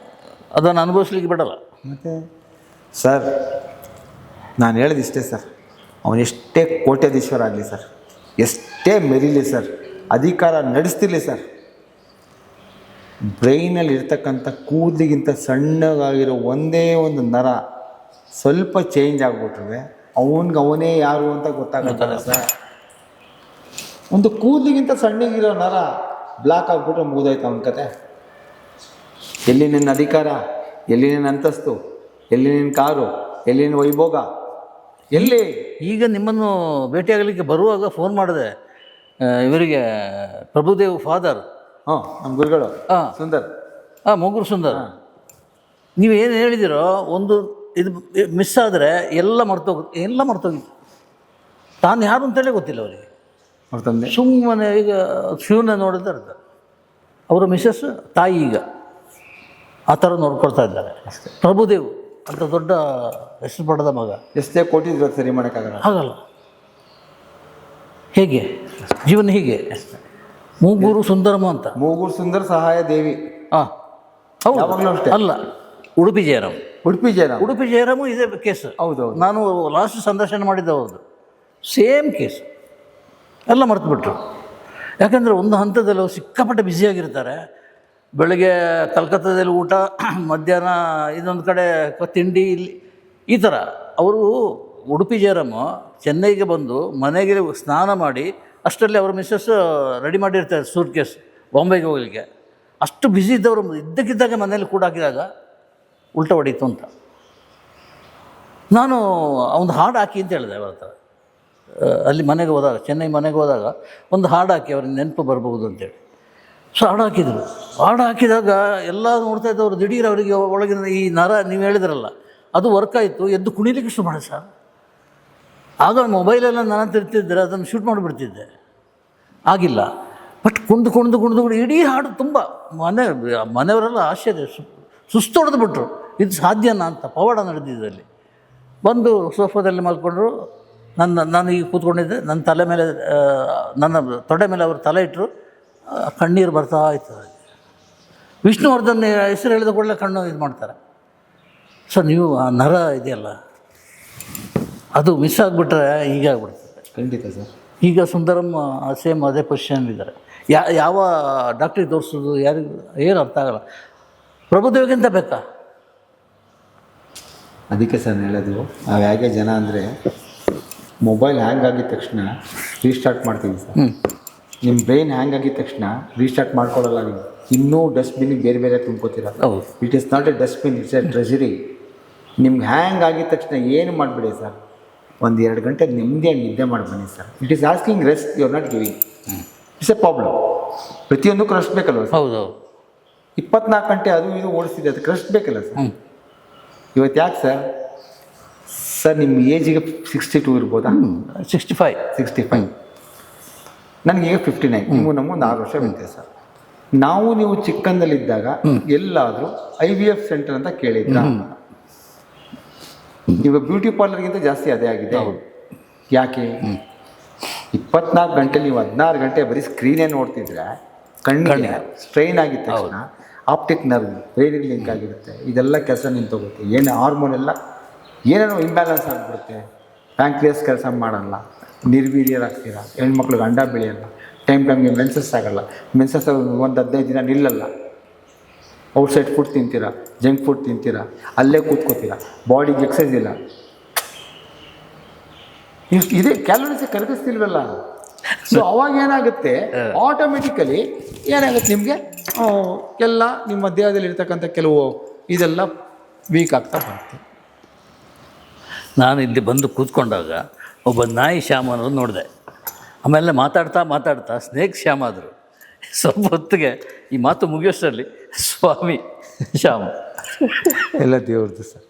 ಅದನ್ನು ಅನುಭವಿಸ್ಲಿಕ್ಕೆ ಬಿಡಲ್ಲ. ಮತ್ತು ಸರ್, ನಾನು ಹೇಳಿದಿಷ್ಟೇ ಸರ್, ಅವನೆಷ್ಟೇ ಕೋಟ್ಯಾಧೀಶ್ವರ ಆಗಲಿ ಸರ್, ಎಷ್ಟೇ ಮೆರೀಲಿ ಸರ್, ಅಧಿಕಾರ ನಡೆಸ್ತಿರ್ಲಿ ಸರ್, ಬ್ರೈನಲ್ಲಿ ಇರ್ತಕ್ಕಂಥ ಕೂದಲಿಗಿಂತ ಸಣ್ಣಗಾಗಿರೋ ಒಂದೇ ಒಂದು ನರ ಸ್ವಲ್ಪ ಚೇಂಜ್ ಆಗಿಬಿಟ್ರೆ ಅವನೇ ಯಾರು ಅಂತ ಗೊತ್ತಾಗತ್ತಲ್ಲ ಸರ್. ಒಂದು ಕೂದಲಿಗಿಂತ ಸಣ್ಣಗಿರೋ ನರ ಬ್ಲಾಕ್ ಆಗಿಬಿಟ್ರೆ ಮುಗಿದೋಯ್ತು ಅವನ ಕತೆ. ಎಲ್ಲಿ ನಿನ್ನ ಅಧಿಕಾರ, ಎಲ್ಲಿ ನಿನ್ನ ಅಂತಸ್ತು, ಎಲ್ಲಿ ನಿನ್ನ ಕಾರು, ಎಲ್ಲಿ ನಿನ್ನ ವೈಭೋಗ, ಎಲ್ಲಿ? ಈಗ ನಿಮ್ಮನ್ನು ಭೇಟಿಯಾಗಲಿಕ್ಕೆ ಬರುವಾಗ ಫೋನ್ ಮಾಡಿದೆ ಇವರಿಗೆ, ಪ್ರಭುದೇವ್ ಫಾದರ್, ನಮ್ಮ ಗುರುಗಳು ಸುಂದರ್, ಮೊಗ್ರು ಸುಂದರ್. ನೀವು ಏನು ಹೇಳಿದಿರೋ, ಒಂದು ಇದು ಮಿಸ್ ಆದರೆ ಎಲ್ಲ ಮರ್ತೋಗಿತ್ತು. ತಾನು ಯಾರು ಅಂತೇಳಿ ಗೊತ್ತಿಲ್ಲ ಅವರಿಗೆ. ಅವ್ರ ತಂದೆ ಸುಮ್ಮನೆ ಈಗ ಶಿವನ ನೋಡಿದ್ರೆ ಅರ್ಥ, ಅವರ ಮಿಸ್ಸಸ್ ತಾಯಿ ಈಗ ಆ ಥರ ನೋಡ್ಕೊಳ್ತಾ ಇದ್ದಾರೆ. ಪ್ರಭುದೇವ್ ಅಂತ ದೊಡ್ಡ ಹೆಸರು ಪಡೆದ ಮಗ, ಎಷ್ಟೇ ಕೊಟ್ಟಿದ್ರು ಸರಿ ಮಾಡೋಕ್ಕಾಗಲ್ಲ. ಆಗಲ್ಲ. ಹೇಗೆ ಜೀವನ ಹೀಗೆ. ಮೂಗೂರು ಸುಂದರಮ್ಮ ಅಂತ. ಮೂಗೂರು ಸುಂದರ ಸಹಾಯ ದೇವಿ. ಹಾಂ ಹೌದು. ಯಾವಾಗಲೂ ಅಷ್ಟೇ. ಅಲ್ಲ, ಉಡುಪಿ ಜಯರಾಮ್. ಉಡುಪಿ ಜಯರಾಮ್. ಉಡುಪಿ ಜಯರಾಮು ಇದೇ ಕೇಸ್. ಹೌದೌದು. ನಾನು ಲಾಸ್ಟ್ ಸಂದರ್ಶನ ಮಾಡಿದ್ದೆ ಅವ್ರದ್ದು, ಸೇಮ್ ಕೇಸ್. ಎಲ್ಲ ಮರೆತುಬಿಟ್ರು. ಯಾಕಂದರೆ ಒಂದು ಹಂತದಲ್ಲಿ ಅವ್ರು ಸಿಕ್ಕಾಪಟ್ಟೆ ಬ್ಯುಸಿಯಾಗಿರ್ತಾರೆ. ಬೆಳಗ್ಗೆ ಕಲ್ಕತ್ತಾದಲ್ಲಿ ಊಟ, ಮಧ್ಯಾಹ್ನ ಇನ್ನೊಂದು ಕಡೆ ತಿಂಡಿ, ಇಲ್ಲಿ ಈ ಥರ. ಅವರು ಉಡುಪಿ ಜಯರಾಮು ಚೆನ್ನೈಗೆ ಬಂದು ಮನೆಗೆ ಸ್ನಾನ ಮಾಡಿ ಅಷ್ಟರಲ್ಲಿ ಅವ್ರ ಮಿಸ್ಸಸ್ ರೆಡಿ ಮಾಡಿರ್ತಾರೆ ಸೂಟ್ ಕೇಸ್ ಬಾಂಬೆಗೆ ಹೋಗಲಿಕ್ಕೆ. ಅಷ್ಟು ಬ್ಯುಸಿ ಇದ್ದವರು ಇದ್ದಕ್ಕಿದ್ದಾಗ ಮನೇಲಿ ಕೂಡ ಹಾಕಿದಾಗ ಉಲ್ಟ ಹೊಡೀತು ಅಂತ. ನಾನು ಒಂದು ಹಾಡು ಹಾಕಿ ಅಂತ ಹೇಳಿದೆ ಅವ್ರ ಹತ್ರ. ಅಲ್ಲಿ ಮನೆಗೆ ಹೋದಾಗ, ಚೆನ್ನೈ ಮನೆಗೆ ಹೋದಾಗ ಒಂದು ಹಾಡು ಹಾಕಿ ಅವ್ರಿಗೆ ನೆನಪು ಬರ್ಬೋದು ಅಂತೇಳಿ. ಸೊ ಹಾಡು ಹಾಕಿದರು. ಹಾಡು ಹಾಕಿದಾಗ ಎಲ್ಲ ನೋಡ್ತಾ ಇದ್ದವರು ದಿಢೀರ್ ಅವರಿಗೆ ಒಳಗಿನ ಈ ನರ ನೀವು ಹೇಳಿದ್ರಲ್ಲ ಅದು ವರ್ಕ್ ಆಯಿತು. ಎದ್ದು ಕುಣಿಲಿಕ್ಕೆ ಶುರು ಮಾಡಿ ಸರ್. ಆಗ ಮೊಬೈಲೆಲ್ಲ ನಾನು ತಿರ್ತಿದ್ದರೆ ಅದನ್ನು ಶೂಟ್ ಮಾಡಿಬಿಡ್ತಿದ್ದೆ. ಆಗಿಲ್ಲ. ಬಟ್ ಕುಣಿದು ಇಡೀ ಹಾಡು ತುಂಬ ಮನೆಯವರೆಲ್ಲ ಆಶ್ಚರ್ಯ, ಸುಸ್ತೊಡೆದು ಬಿಟ್ರು. ಇದು ಸಾಧ್ಯನಾ ಅಂತ ಪವಾಡ ನಡೆದಿದ್ದಲ್ಲಿ. ಬಂದು ಸೋಫಾದಲ್ಲಿ ಮಲ್ಕೊಂಡ್ರು. ನಾನು ಈಗ ಕೂತ್ಕೊಂಡಿದ್ದೆ, ನನ್ನ ತಲೆ ಮೇಲೆ, ನನ್ನ ತೊಡೆ ಮೇಲೆ ಅವರು ತಲೆ ಇಟ್ಟರು. ಕಣ್ಣೀರು ಬರ್ತಾ ಇತ್ತು. ವಿಷ್ಣುವರ್ಧನ್ ಹೆಸರು ಹೇಳಿದ ಕೂಡಲೇ ಕಣ್ಣು ಇದು ಮಾಡ್ತಾರೆ. ಸೊ ನೀವು ಆ ನರ ಇದೆಯಲ್ಲ ಅದು ಮಿಸ್ ಆಗಿಬಿಟ್ರೆ ಹೀಗೆ ಆಗ್ಬಿಡ್ತದೆ. ಖಂಡಿತ ಸರ್. ಈಗ ಸುಂದರಮ್ ಸೇಮ್ ಅದೇ ಪೊಸಿಷನ್ಲಿದ್ದಾರೆ. ಯಾವ ಡಾಕ್ಟ್ರಿಗೆ ತೋರಿಸೋದು ಯಾರಿಗೂ ಏನು ಅರ್ಥ ಆಗಲ್ಲ. ಪ್ರಭುದೇವಿಗಿಂತ ಬೇಕಾ? ಅದಕ್ಕೆ ಸರ್ ಹೇಳೋದು, ನಾವು ಹೇಗೆ ಜನ ಅಂದರೆ ಮೊಬೈಲ್ ಹ್ಯಾಂಗ್ ಆಗಿದ ತಕ್ಷಣ ರೀಸ್ಟಾರ್ಟ್ ಮಾಡ್ತೀವಿ ಸರ್. ನಿಮ್ಮ ಬ್ರೈನ್ ಹ್ಯಾಂಗ್ ಆಗಿದ ತಕ್ಷಣ ರೀಸ್ಟಾರ್ಟ್ ಮಾಡ್ಕೊಳ್ಳಲ್ಲ ನೀವು. ಇನ್ನೂ ಡಸ್ಟ್ಬಿನ್ನಿಗೆ ಬೇರೆ ಬೇರೆ ತುಂಬ್ಕೋತೀರ. ಹೌದು. It is not A dustbin, it's A treasury. ನಿಮ್ಗೆ ಹ್ಯಾಂಗ್ ಆಗಿದ ತಕ್ಷಣ ಏನು ಮಾಡಿಬಿಡಿ ಸರ್, ಒಂದು 2 ಗಂಟೆ ನೆಮ್ಮದಿಯಾಗಿ ನಿದ್ದೆ ಮಾಡಿ ಬನ್ನಿ sir. It is asking rest, you are not giving. It's a problem. ಪ್ರತಿಯೊಂದಕ್ಕೂ ರೆಸ್ಟ್ ಬೇಕಲ್ವ ಸರ್? ಹೌದು. 24 ಗಂಟೆ ಅದು ಇದು ಓಡಿಸ್ತಿದೆ, ಅದಕ್ಕೆ ರೆಸ್ಟ್ ಬೇಕಲ್ಲ ಸರ್? ಇವತ್ತು ಯಾಕೆ ಸರ್ ನಿಮ್ಮ ಏಜಿಗೆ 62 ಇರ್ಬೋದಾ? 65. ನನಗೀಗ 59. ನಿಮಗೂ ನಮಗೊಂದು 6 ವರ್ಷ ವ್ಯತ್ಯಾಸ. ನಾವು ನೀವು ಚಿಕ್ಕಂದಲ್ಲಿದ್ದಾಗ ಎಲ್ಲಾದರೂ IVF ಸೆಂಟರ್ ಅಂತ ಕೇಳಿದ್ರ? ಈಗ ಬ್ಯೂಟಿ ಪಾರ್ಲರ್ಗಿಂತ ಜಾಸ್ತಿ ಅದೇ ಆಗಿದೆ. ಯಾಕೆ? 24 ಗಂಟೆ ನೀವು 16 ಗಂಟೆ ಬರೀ ಸ್ಕ್ರೀನೇ ನೋಡ್ತಿದ್ರೆ ಕಣ್ಣಿಗೆ ಸ್ಟ್ರೈನ್ ಆಗಿದ ತಕ್ಷಣ ಆಪ್ಟಿಕ್ ನರ್ವ್ ಬ್ರೈನಿಗೆ ಲಿಂಕ್ ಆಗಿರುತ್ತೆ. ಇದೆಲ್ಲ ಕೆಲಸ ನಿಂತೋಗುತ್ತೆ. ಏನು ಹಾರ್ಮೋನ್ ಎಲ್ಲ ಏನೇನೋ ಇಂಬ್ಯಾಲೆನ್ಸ್ ಆಗಿಬಿಡುತ್ತೆ. ಪ್ಯಾಂಕ್ರಿಯಸ್ ಕೆಲಸ ಮಾಡಲ್ಲ, ನಿರ್ವೀರ್ಯರಾಗ್ತೀರಾ, ಹೆಣ್ಮಕ್ಳಿಗೆ ಅಂಡ ಬೆಳೆಯಲ್ಲ, ಟೈಮ್ಗೆ ಮೆನ್ಸಸ್ ಆಗಲ್ಲ. ಮೆನ್ಸಸ್ ಒಂದು 15 ದಿನ ನಿಲ್ಲಲ್ಲ. ಔಟ್ಸೈಡ್ ಫುಡ್ ತಿಂತೀರಾ, ಜಂಕ್ ಫುಡ್ ತಿಂತೀರಾ, ಅಲ್ಲೇ ಕೂತ್ಕೋತೀರಾ, ಬಾಡಿಗೆ ಎಕ್ಸಸೈಸ್ ಇಲ್ಲ. ಇದೇ ಕ್ಯಾಲೋರೀಸ್ ಕರಗಿಸ್ತಿಲ್ವಲ್ಲ. ಸೊ ಅವಾಗ ಏನಾಗುತ್ತೆ, ಆಟೋಮೆಟಿಕಲಿ ಏನಾಗುತ್ತೆ ನಿಮಗೆ, ಎಲ್ಲ ನಿಮ್ಮ ದೇಹದಲ್ಲಿ ಇರ್ತಕ್ಕಂಥ ಕೆಲವು ಇದೆಲ್ಲ ವೀಕ್ ಆಗ್ತಾ ಬರುತ್ತೆ. ನಾನು ಇಲ್ಲಿ ಬಂದು ಕೂತ್ಕೊಂಡಾಗ ಒಬ್ಬ ನಾಯಿ ಶ್ಯಾಮ ಅನ್ನೋದು ನೋಡಿದೆ. ಆಮೇಲೆ ಮಾತಾಡ್ತಾ ಸ್ನೇಕ್ ಶ್ಯಾಮ ಆದರು. ಸ್ವಲ್ಪ ಹೊತ್ತಿಗೆ ಈ ಮಾತು ಮುಗಿಯೋಷ್ಟರಲ್ಲಿ ಸ್ವಾಮಿ ಶ್ಯಾಮ. ಎಲ್ಲ ದೇವ್ರದ್ದು ಸರ್.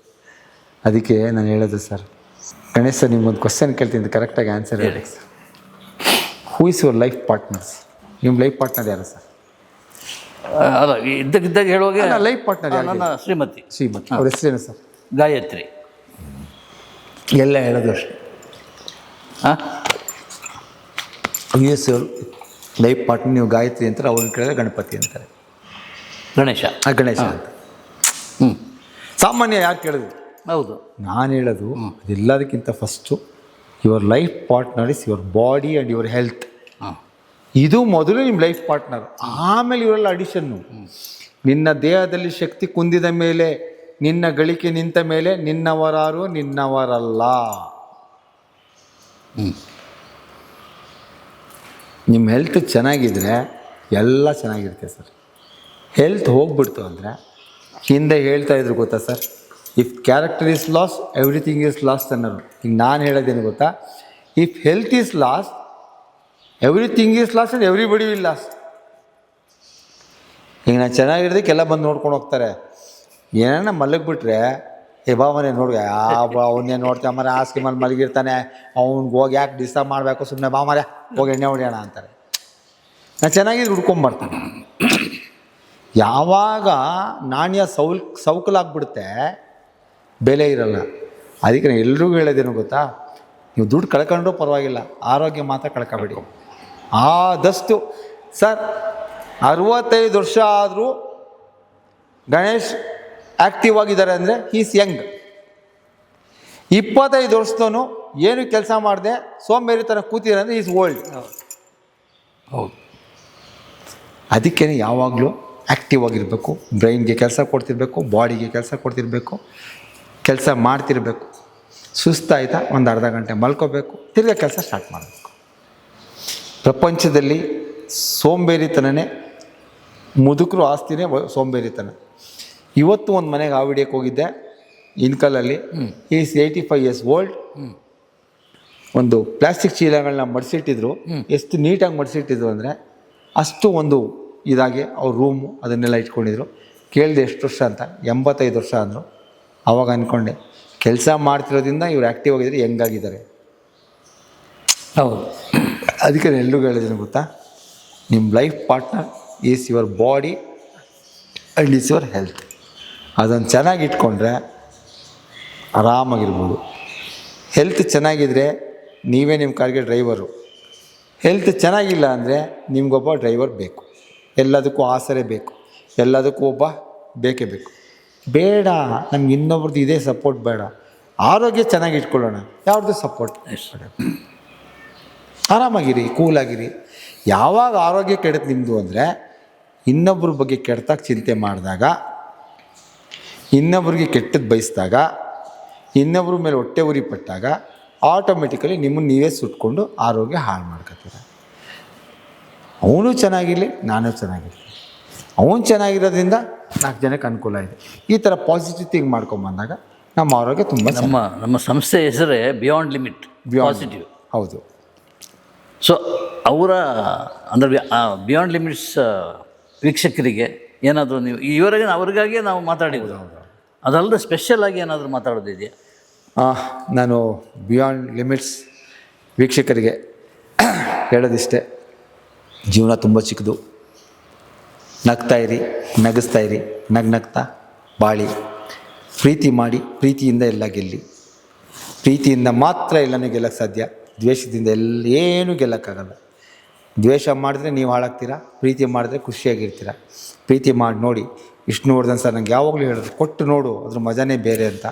ಅದಕ್ಕೆ ನಾನು ಹೇಳೋದು ಸರ್, ಗಣೇಶ್ ಸರ್ ನಿಮ್ಮೊಂದು ಕ್ವಶನ್ ಕೇಳ್ತೀನಿ, ಕರೆಕ್ಟಾಗಿ ಆನ್ಸರ್ ಹೇಳಿ sir. Who is your life partners? ನಿಮ್ಮ ಲೈಫ್ ಪಾರ್ಟ್ನರ್ ಯಾರು ಸರ್? ಅಲ್ಲ, ಇದ್ದಕ್ಕಿದ್ದಾಗ ಹೇಳುವಾಗ ಲೈಫ್ ಪಾರ್ಟ್ನರ್ ನನ್ನ ಶ್ರೀಮತಿ. ಅವ್ರ ಹೆಸರೇನು ಸರ್? ಗಾಯತ್ರಿ. ಎಲ್ಲ ಹೇಳೋದು ಅಷ್ಟೇ. ಎಸ್ ಲೈಫ್ ಪಾರ್ಟ್ನರ್ ನೀವು ಗಾಯತ್ರಿ ಅಂತಾರೆ, ಅವ್ರನ್ನ ಕೇಳಿದ್ರೆ ಗಣಪತಿ ಅಂತಾರೆ, ಗಣೇಶ ಅಂತ. ಸಾಮಾನ್ಯ ಯಾಕೆ ಕೇಳಿದ್ರು? ಹೌದು. ನಾನು ಹೇಳೋದು ಅದೆಲ್ಲದಕ್ಕಿಂತ first your life partner is your body and your health. ಇದು ಮೊದಲು ನಿಮ್ಮ ಲೈಫ್ ಪಾರ್ಟ್ನರ್, ಆಮೇಲೆ ಇವರೆಲ್ಲ ಅಡಿಷನ್ನು. ನಿನ್ನ ದೇಹದಲ್ಲಿ ಶಕ್ತಿ ಕುಂದಿದ ಮೇಲೆ, ನಿನ್ನ ಗಳಿಕೆ ನಿಂತ ಮೇಲೆ ನಿನ್ನವರಾರು ನಿನ್ನವರಲ್ಲ. ನಿಮ್ಮ ಹೆಲ್ತ್ ಚೆನ್ನಾಗಿದ್ರೆ ಎಲ್ಲ ಚೆನ್ನಾಗಿರುತ್ತೆ ಸರ್. ಹೆಲ್ತ್ ಹೋಗ್ಬಿಡ್ತು ಅಂದರೆ, ಹಿಂದೆ ಹೇಳ್ತಾ ಇದ್ರು ಗೊತ್ತಾ sir, if character is loss everything is last ಅನ್ನೋರು. ಈಗ ನಾನು ಹೇಳೋದೇನು ಗೊತ್ತಾ, if health is loss everything is last and everybody will last. ಈಗ ನಾನು ಚೆನ್ನಾಗಿರೋದಕ್ಕೆಲ್ಲ ಬಂದು ನೋಡ್ಕೊಂಡು ಹೋಗ್ತಾರೆ. ಏನಾರ ಮಲಗಿಬಿಟ್ರೆ ಬಾವನೇ ನೋಡಿ ಅವನ್ನೇ ನೋಡ್ತೇವೆ ಮರ, ಹಾಸಿಗೆ ಮೇಲೆ ಮಲಗಿರ್ತಾನೆ, ಅವ್ನಿಗೆ ಹೋಗಿ ಯಾಕೆ ಡಿಸ್ಟರ್ಬ್ ಮಾಡಬೇಕು, ಸುಮ್ಮನೆ ಬಾ ಮರ ಹೋಗಿ ಎಣ್ಣೆ ಹೊಡಿಯೋಣ ಅಂತಾರೆ. ನಾನು ಚೆನ್ನಾಗಿದ್ದು ಹುಡ್ಕೊಂಬರ್ತಾನೆ. ಯಾವಾಗ ನಾಣ್ಯ ಸೌಕಲಾಗ್ಬಿಡುತ್ತೆ, ಬೆಲೆ ಇರಲ್ಲ. ಅದಕ್ಕೆ ನಾನು ಎಲ್ರಿಗೂ ಹೇಳೋದೇನು ಗೊತ್ತಾ, ನೀವು ದುಡ್ಡು ಕಳ್ಕೊಂಡ್ರೂ ಪರವಾಗಿಲ್ಲ, ಆರೋಗ್ಯ ಮಾತ್ರ ಕಳ್ಕೊಬೇಡಿ. ಆದಷ್ಟು ಸರ್ 65 ವರ್ಷ ಆದರೂ ಗಣೇಶ್ ಆ್ಯಕ್ಟಿವ್ ಆಗಿದ್ದಾರೆ ಅಂದರೆ ಈಸ್ ಯಂಗ್. 25 ವರ್ಷದವನು ಏನು ಕೆಲಸ ಮಾಡದೆ ಸೋಂಬೇರಿತನ ಕೂತಿದ್ದಾರೆ ಅಂದರೆ ಈಸ್ ಓಲ್ಡ್. ಹೌದು. ಅದಕ್ಕೇ ಯಾವಾಗಲೂ ಆ್ಯಕ್ಟಿವ್ ಆಗಿರಬೇಕು, ಬ್ರೈನ್ಗೆ ಕೆಲಸ ಕೊಡ್ತಿರ್ಬೇಕು, ಬಾಡಿಗೆ ಕೆಲಸ ಕೊಡ್ತಿರ್ಬೇಕು, ಕೆಲಸ ಮಾಡ್ತಿರ್ಬೇಕು. ಸುಸ್ತಾಯ್ತಾ ಒಂದು ಅರ್ಧ ಗಂಟೆ ಮಲ್ಕೋಬೇಕು, ತಿರ್ಗಾ ಕೆಲಸ ಸ್ಟಾರ್ಟ್ ಮಾಡಬೇಕು. ಪ್ರಪಂಚದಲ್ಲಿ ಸೋಂಬೇರಿತನನೇ ಮುದುಕರು ಆಸ್ತಿನೇ ಸೋಂಬೇರಿತನ. ಇವತ್ತು ಒಂದು ಮನೆಗೆ ಆವಿಡಿಯಕ್ಕೆ ಹೋಗಿದ್ದೆ ಇನ್ಕಲಲ್ಲಿ. Is 85 years old. ಒಂದು ಪ್ಲಾಸ್ಟಿಕ್ ಚೀಲಗಳನ್ನ ಮಡಿಸಿಟ್ಟಿದ್ರು. ಎಷ್ಟು ನೀಟಾಗಿ ಮಡಿಸಿಟ್ಟಿದ್ರು ಅಂದರೆ ಅಷ್ಟು ಒಂದು ಇದಾಗಿ ಅವ್ರ ರೂಮು ಅದನ್ನೆಲ್ಲ ಇಟ್ಕೊಂಡಿದ್ರು. ಕೇಳಿದೆ ಎಷ್ಟು ವರ್ಷ ಅಂತ, 85 ವರ್ಷ ಅಂದರು. ಆವಾಗ ಅಂದ್ಕೊಂಡೆ ಕೆಲಸ ಮಾಡ್ತಿರೋದ್ರಿಂದ ಇವ್ರು ಆ್ಯಕ್ಟಿವ್ ಆಗಿದ್ದಾರೆ, ಹೆಂಗಾಗಿದ್ದಾರೆ. ಹೌದು. ಅದಕ್ಕೆ ನಾನು ಎಲ್ರಿಗೂ ಹೇಳಿದ್ದೀನಿ ಗೊತ್ತಾ, ನಿಮ್ಮ life partner is your body and is your health. ಅದನ್ನು ಚೆನ್ನಾಗಿ ಇಟ್ಕೊಂಡ್ರೆ ಆರಾಮಾಗಿರ್ಬೋದು. ಹೆಲ್ತ್ ಚೆನ್ನಾಗಿದ್ದರೆ ನೀವೇ ನಿಮ್ಮ ಕಾರ್ಗೆ ಡ್ರೈವರು. ಹೆಲ್ತ್ ಚೆನ್ನಾಗಿಲ್ಲ ಅಂದರೆ ನಿಮಗೊಬ್ಬ ಡ್ರೈವರ್ ಬೇಕು. ಎಲ್ಲದಕ್ಕೂ ಆಸರೆ ಬೇಕು, ಎಲ್ಲದಕ್ಕೂ ಒಬ್ಬ ಬೇಕೇ ಬೇಕು. ಬೇಡ, ನಮ್ಗೆ ಇನ್ನೊಬ್ರದ್ದು ಇದೇ ಸಪೋರ್ಟ್ ಬೇಡ. ಆರೋಗ್ಯ ಚೆನ್ನಾಗಿ ಇಟ್ಕೊಳ್ಳೋಣ, ಯಾವ್ದು ಸಪೋರ್ಟ್ ಬೇಡ. ಆರಾಮಾಗಿರಿ, ಕೂಲಾಗಿರಿ. ಯಾವಾಗ ಆರೋಗ್ಯ ಕೆಡುತ್ತೆ ನಿಮ್ಮದು ಅಂದರೆ ಇನ್ನೊಬ್ಬರ ಬಗ್ಗೆ ಕೆಡ್ತಾಗ ಚಿಂತೆ ಮಾಡಿದಾಗ, ಇನ್ನೊಬ್ರಿಗೆ ಕೆಟ್ಟದ್ದು ಬಯಸಿದಾಗ, ಇನ್ನೊಬ್ಬರ ಮೇಲೆ ಹೊಟ್ಟೆ ಉರಿ ಪಟ್ಟಾಗ ಆಟೋಮೆಟಿಕಲಿ ನಿಮ್ಮನ್ನು ನೀವೇ ಸುಟ್ಕೊಂಡು ಆರೋಗ್ಯ ಹಾಳು ಮಾಡ್ಕೊತೀರ. ಅವನು ಚೆನ್ನಾಗಿರಲಿ, ನಾನು ಚೆನ್ನಾಗಿರಲಿ. ಅವನು ಚೆನ್ನಾಗಿರೋದ್ರಿಂದ 4 ಜನಕ್ಕೆ ಅನುಕೂಲ ಇದೆ. ಈ ಥರ ಪಾಸಿಟಿವ್ ಥಿಂಗ್ ಮಾಡ್ಕೊಂಬಂದಾಗ ನಮ್ಮ ಆರೋಗ್ಯ ತುಂಬ ನಮ್ಮ ಸಂಸ್ಥೆ ಹೆಸರೇ ಬಿಯಾಂಡ್ ಲಿಮಿಟ್ ಪಾಸಿಟಿವ್. ಹೌದು. ಸೊ ಅವರ ಅಂದರೆ ಬಿಯಾಂಡ್ ಲಿಮಿಟ್ಸ್ ವೀಕ್ಷಕರಿಗೆ ಏನಾದರೂ ನೀವು ಇವರೆಗೆ ಅವ್ರಿಗಾಗಿಯೇ ನಾವು ಮಾತಾಡಿದ್ದು, ಅದಲ್ಲದೆ ಸ್ಪೆಷಲ್ ಆಗಿ ಏನಾದರೂ ಮಾತಾಡೋದಿದೆಯಾ? ನಾನು ಬಿಯಾಂಡ್ ಲಿಮಿಟ್ಸ್ ವೀಕ್ಷಕರಿಗೆ ಹೇಳೋದಿಷ್ಟೇ, ಜೀವನ ತುಂಬ ಚಿಕ್ಕದು. ನಗ್ತಾಯಿರಿ, ನಗಿಸ್ತಾಯಿರಿ, ನಗ್ತಾ ಬಾಳಿ. ಪ್ರೀತಿ ಮಾಡಿ, ಪ್ರೀತಿಯಿಂದ ಎಲ್ಲ ಗೆಲ್ಲಿ. ಪ್ರೀತಿಯಿಂದ ಮಾತ್ರ ಎಲ್ಲನೂ ಗೆಲ್ಲಕ್ಕೆ ಸಾಧ್ಯ. ದ್ವೇಷದಿಂದ ಏನೂ ಗೆಲ್ಲಕ್ಕಾಗಲ್ಲ. ದ್ವೇಷ ಮಾಡಿದ್ರೆ ನೀವು ಹಾಳಾಗ್ತೀರಾ, ಪ್ರೀತಿ ಮಾಡಿದ್ರೆ ಖುಷಿಯಾಗಿರ್ತೀರ. ಪ್ರೀತಿ ಮಾಡಿ ನೋಡಿ. ವಿಷ್ಣುವರ್ಧನ್ ಸರ್ ನಂಗೆ ಯಾವಾಗಲೂ ಹೇಳೋದು, ಕೊಟ್ಟು ನೋಡು, ಅದ್ರ ಮಜಾನೇ ಬೇರೆ ಅಂತ.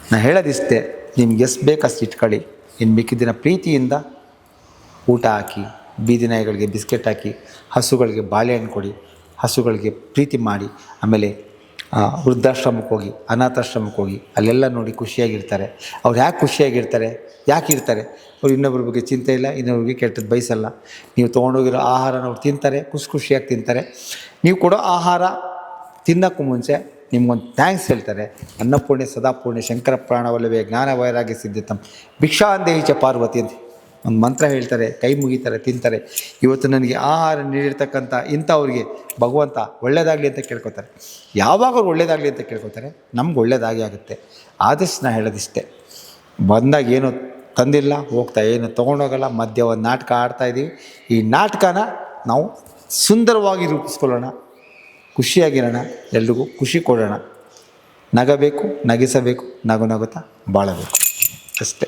ನಾನು ಹೇಳೋದಿಷ್ಟೇ, ನಿಮ್ಗೆ ಎಷ್ಟು ಬೇಕು ಅಷ್ಟು ಇಟ್ಕೊಳ್ಳಿ. ಇನ್ನು ಮಿಕ್ಕಿದ್ದಿನ ಪ್ರೀತಿಯಿಂದ ಊಟ ಹಾಕಿ, ಬೀದಿ ನಾಯಿಗಳಿಗೆ ಬಿಸ್ಕೆಟ್ ಹಾಕಿ, ಹಸುಗಳಿಗೆ ಬಾಳೆಹಣ್ಣು ಕೊಡಿ, ಹಸುಗಳಿಗೆ ಪ್ರೀತಿ ಮಾಡಿ. ಆಮೇಲೆ ವೃದ್ಧಾಶ್ರಮಕ್ಕೆ ಹೋಗಿ, ಅನಾಥಾಶ್ರಮಕ್ಕೆ ಹೋಗಿ, ಅಲ್ಲೆಲ್ಲ ನೋಡಿ ಖುಷಿಯಾಗಿರ್ತಾರೆ. ಅವ್ರು ಯಾಕೆ ಖುಷಿಯಾಗಿರ್ತಾರೆ, ಯಾಕೆ ಇರ್ತಾರೆ? ಅವ್ರು ಇನ್ನೊಬ್ಬರ ಬಗ್ಗೆ ಚಿಂತೆ ಇಲ್ಲ, ಇನ್ನೊಬ್ರಿಗೆ ಕೆಟ್ಟದ್ದು ಬಯಸಲ್ಲ. ನೀವು ತೊಗೊಂಡೋಗಿರೋ ಆಹಾರನ ಅವ್ರು ತಿಂತಾರೆ, ಖುಷಿಯಾಗಿ ತಿಂತಾರೆ. ನೀವು ಕೊಡೋ ಆಹಾರ ತಿನ್ನೋಕ್ಕೂ ಮುಂಚೆ ನಿಮ್ಗೊಂದು ಥ್ಯಾಂಕ್ಸ್ ಹೇಳ್ತಾರೆ. ಅನ್ನಪೂರ್ಣೆ ಸದಾಪೂರ್ಣೆ ಶಂಕರ ಪ್ರಾಣವಲ್ಲವೇ ಜ್ಞಾನ ವೈರಾಗ್ಯ ಸಿದ್ಧಿತಂ ಭಿಕ್ಷಾಂದೇಹಿ ಚ ಪಾರ್ವತಿ ಅಂತ ಒಂದು ಮಂತ್ರ ಹೇಳ್ತಾರೆ, ಕೈ ಮುಗಿತಾರೆ, ತಿಂತಾರೆ. ಇವತ್ತು ನನಗೆ ಆಹಾರ ನೀಡಿರ್ತಕ್ಕಂಥ ಇಂಥವ್ರಿಗೆ ಭಗವಂತ ಒಳ್ಳೆಯದಾಗಲಿ ಅಂತ ಕೇಳ್ಕೊತಾರೆ. ಯಾವಾಗ ಅವ್ರು ಒಳ್ಳೆಯದಾಗಲಿ ಅಂತ ಕೇಳ್ಕೊತಾರೆ, ನಮ್ಗೆ ಒಳ್ಳೆಯದಾಗಿ ಆಗುತ್ತೆ. ಆದಷ್ಟು ನಾನು ಹೇಳೋದಿಷ್ಟೇ, ಬಂದಾಗ ಏನು ತಂದಿಲ್ಲ, ಹೋಗ್ತಾ ಏನು ತೊಗೊಂಡೋಗಲ್ಲ. ಮಧ್ಯ ಒಂದು ನಾಟಕ ಆಡ್ತಾಯಿದ್ದೀವಿ. ಈ ನಾಟಕನ ನಾವು ಸುಂದರವಾಗಿ ರೂಪಿಸ್ಕೊಳ್ಳೋಣ, ಖುಷಿಯಾಗಿರೋಣ, ಎಲ್ರಿಗೂ ಖುಷಿ ಕೊಡೋಣ. ನಗಬೇಕು, ನಗಿಸಬೇಕು, ನಗುತ್ತಾ ಬಾಳಬೇಕು. ಅಷ್ಟೇ.